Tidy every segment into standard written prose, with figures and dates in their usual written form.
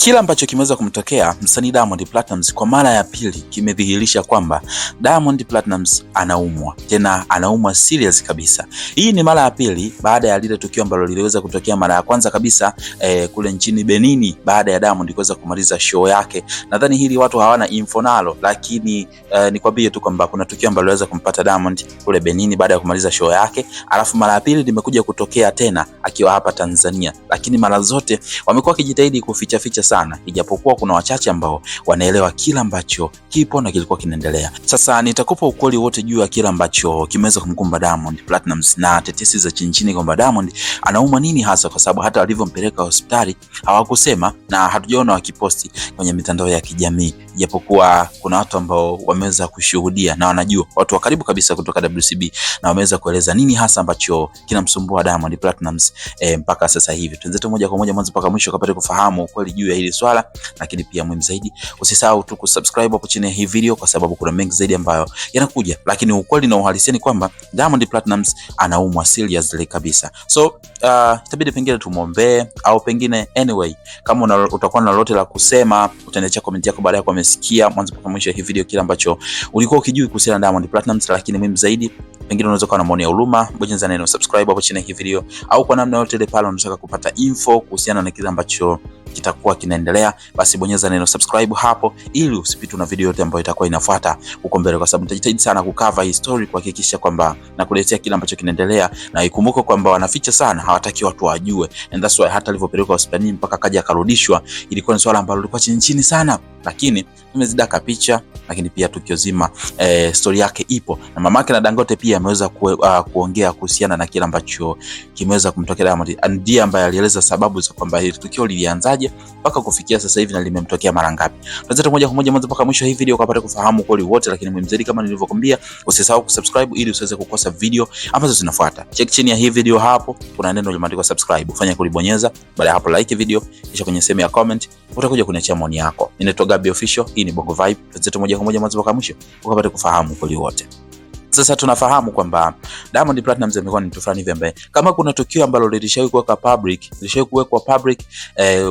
Kila ambacho kimeweza kumtokea msanii Diamond Platnumz kwa mara ya pili kimedhihirisha kwamba Diamond Platnumz anaumwa, tena anaumwa serious kabisa. Hii ni mara ya pili baada ya lile tukio ambalo liliweza kutokea mara ya kwanza kabisa kule nchini Benini baada ya Diamond kuweza kumaliza show yake. Nadhani hili watu hawana info nalo, lakini nikwambie tu kwamba kuna tukio ambalo liweza kumpata Diamond kule Benini baada ya kumaliza show yake, alafu mara ya pili limekuja kutokea tena akiwa hapa Tanzania, lakini mara zote wamekuwa kijitahidi kuficha sana, ijapokuwa kuna wachache ambao wanaelewa kila ambacho kipo na kilikuwa kinaendelea. Sasa nitakupa ukweli wote juu ya kila ambacho kimeweza kumkumba Diamond Platnumz na tetesi za chini kwamba Diamond anauma nini hasa, kwa sababu hata walivyompeleka hospitali hawakusema na hatujaona wakiposti kwenye mitandao ya kijamii, ijapokuwa kuna watu ambao wameweza kushuhudia na wanajua, watu wa karibu kabisa kutoka WCB, na wameweza kueleza nini hasa ambacho kinamsumbua Diamond Platnumz mpaka sasa hivi. Tuanze moja kwa moja mwanzo mpaka mwisho kapate kufahamu ukweli juu ya hili swala, lakini pia muhimu zaidi usisahau tu kusubscribe hapo chini ya hii video, kwa sababu kuna mengi zaidi ambayo yanakuja. Lakini ukweli na uhalisia ni kwamba Diamond Platnumz anaumwa seriously kabisa. So itabidi pengine tumuombe, au pengine anyway, kama utakuwa na lolote la kusema utaandika comment yako baada ya kumesikia mwanzo mpaka mwisho hii video, kile ambacho ulikuwa ukijui kuhusiana na Diamond Platnumz. Lakini muhimu zaidi, pengine unaweza kuwa na maoni ya huruma, bonyeza neno subscribe hapo chini ya hii video, au kwa namna yote ile pale unataka kupata info kuhusiana na kile ambacho kitakuwa kinaendelea, basi bonyeza neno subscribe hapo ili usipitwe na video yote ambayo itakuwa inafuata huko mbele, kwa sababu nitajitahidi sana kucover hii story kuhakikisha kwamba nakuletea kile ambacho kinaendelea, na ikumbuke kwamba wanaficha sana, hawataki watu wajue, and that's why hata alipopelekwa hospitalini mpaka kaja akarudishwa ilikuwa ni swala ambalo lilikuwa chini sana, lakini tumezidaka picha. Lakini pia tukio zima story yake ipo, na mamake na Dangote pia ameweza kuongea kuhusiana na kile ambacho kimeweza kumtokea Diamond, ndiye ambaye alieleza sababu za kwamba hili tukio lilianzaje mpaka kufikia sasa hivi na limemtokea mara ngapi. Tuanze moja kwa moja mwanzo mpaka mwisho hii video ukapata kufahamu kweli wote, lakini muhimu zaidi kama nilivyokuambia, usisahau kusubscribe ili usiweze kukosa video ambazo zinafuata. Check chini ya hii video hapo kuna neno limeandikwa subscribe, fanya kulibonyeza. Baada ya hapo like video, kisha kwenye sehemu ya comment utakuja kuniachia maoni yako. Ninaitwa Gabi Official, hii ni Bongo Vibe. Tuanze moja kwa moja mwanzo mpaka mwisho ukapata kufahamu kweli wote. Sasa tunafahamu kwamba Diamond Platnumz amekuwa ni mtu fulani hivi ambaye kama kuna tukio ambalo lilishawahi kuwekwa public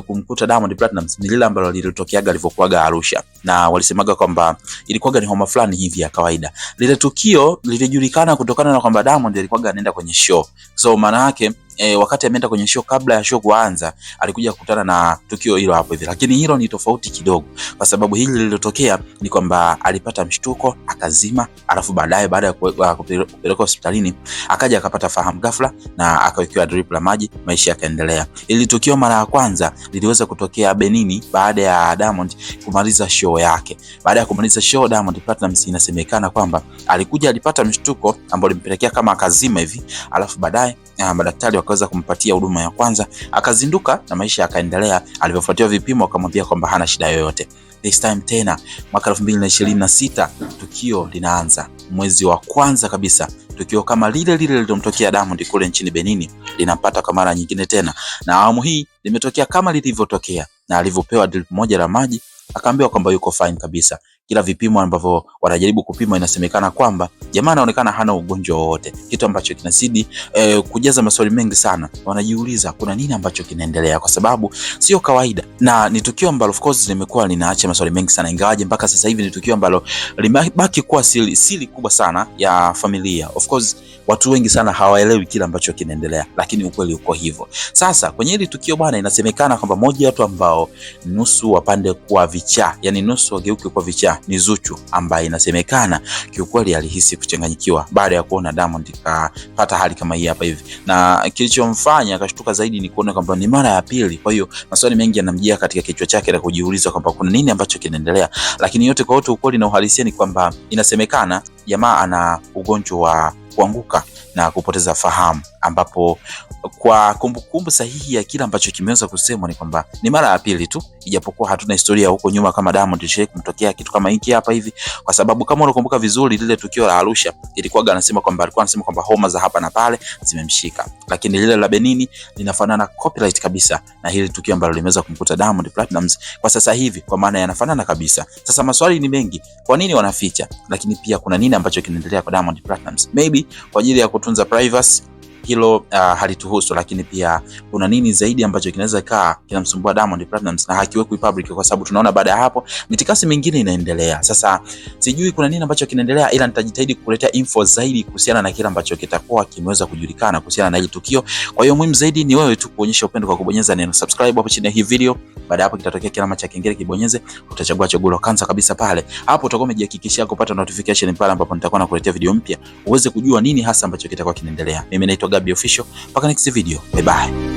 kumkuta Diamond Platnumz ni lile ambalo lilitokeaga alivyokuaga Arusha, na walisemaga kwamba ilikuwaga ni homa fulani hivi ya kawaida. Lile tukio lilijulikana kutokana na kwamba Diamond alikuwaga anaenda kwenye show, so maana yake wakati ameenda kwenye show, kabla ya show kuanza alikuja kukutana na tukio hilo hapo hivi. Lakini hilo ni tofauti kidogo, kwa sababu hili lililotokea ni kwamba alipata mshtuko akazima, alafu baadaye baada ya kupelekwa hospitalini akaja akapata fahamu ghafla na akawekewa drip la maji, maisha yakaendelea. Ili tukio mara ya kwanza liliweza kutokea Benini baada ya Diamond kumaliza show yake. Baada ya kumaliza show, Diamond Platnumz inasemekana kwamba alipata mshtuko ambao limpelekea kama akazima hivi, alafu baadaye madaktari wakaweza kumpatia huduma ya kwanza, akazinduka na maisha yakaendelea. Alivyofuatiwa vipimo akamwambia kwamba hana shida yoyote. This time tena mwaka 2026 tukio linaanza mwezi wa kwanza kabisa, tukio kama lile lililomtokea Diamond kule nchini Benini linapata kwa mara nyingine tena, na awamu hii limetokea kama lilivyotokea, na alivyopewa drip moja la maji akaambiwa kwamba yuko fine kabisa. Kila vipimo ambavyo wanajaribu kupima inasemekana kwamba jamaa anaonekana hana ugonjwa wowote, kitu ambacho kinazidi kujaza maswali mengi sana. Wanajiuliza kuna nini ambacho kinaendelea, kwa sababu sio kawaida, na ni tukio ambalo of course limekuwa linaacha maswali mengi sana, ingawaje mpaka sasa hivi ni tukio ambalo limebaki kuwa siri kubwa sana ya familia. Of course watu wengi sana hawaelewi kile ambacho kinaendelea, lakini ukweli uko hivyo. Sasa kwenye hili tukio bwana, inasemekana kwamba moja ya watu ambao nusu wapande kwa vichaa, yani nusu wageuke kwa vichaa, ni Zuchu, ambaye inasemekana kiukweli alihisi kuchanganyikiwa baada ya kuona Diamond kapata hali kama hii hapa hivi, na kilichomfanya akashtuka zaidi ni kuona kwamba ni mara ya pili. Kwa hiyo maswali mengi yanamjia katika kichwa chake na kujiuliza kwamba kuna nini ambacho kinaendelea, lakini yote kwa yote ukweli na uhalisia ni kwamba inasemekana jamaa ana ugonjwa wa kuanguka na kupoteza fahamu, ambapo kwa kumbukumbu sahihi ya kila ambacho kimeweza kusemwa ni kwamba ni mara ya pili tu, ijapokuwa hatuna historia huko nyuma kama Diamond Sheikh kumtokea kitu kama hiki hapa hivi, kwa sababu kama unakumbuka vizuri lile tukio la Arusha alikuwa anasema kwamba homa za hapa na pale zimemshika, lakini lile la Benini linafanana copyright kabisa na hili tukio ambalo limeweza kumkuta Diamond Platnumz kwa sasa hivi, kwa maana yanafanana kabisa. Sasa maswali ni mengi, kwa nini wanaficha, lakini pia kuna nini ambacho kinaendelea kwa Diamond Platnumz? Maybe kwa ajili ya kutunza privacy, hilo halituhusu, lakini pia kuna nini zaidi ambacho kinaweza kaa kinamsumbua Diamond Platnumz na hakiwekwi public, kwa sababu tunaona baada ya hapo mitikasi mingine inaendelea. Sasa sijui kuna nini ambacho kinaendelea, ila nitajitahidi kukuletea info zaidi kuhusiana na kile ambacho kitakuwa kimeweza kujulikana kuhusiana na hili tukio. Kwa hiyo muhimu zaidi ni wewe tu kuonyesha upendo kwa kubonyeza neno subscribe hapo chini ya hii video. Baada hapo kitatokea kilama cha kengele, kibonyeze, utachagua chaguo la kwanza kabisa pale. Hapo utakuwa umejihakikishia kupata notification pale ambapo nitakuwa nakuletea video mpya, uweze kujua nini hasa ambacho kitakuwa kinaendelea. Mimi naitwa Gabby Official, mpaka next video, bye bye.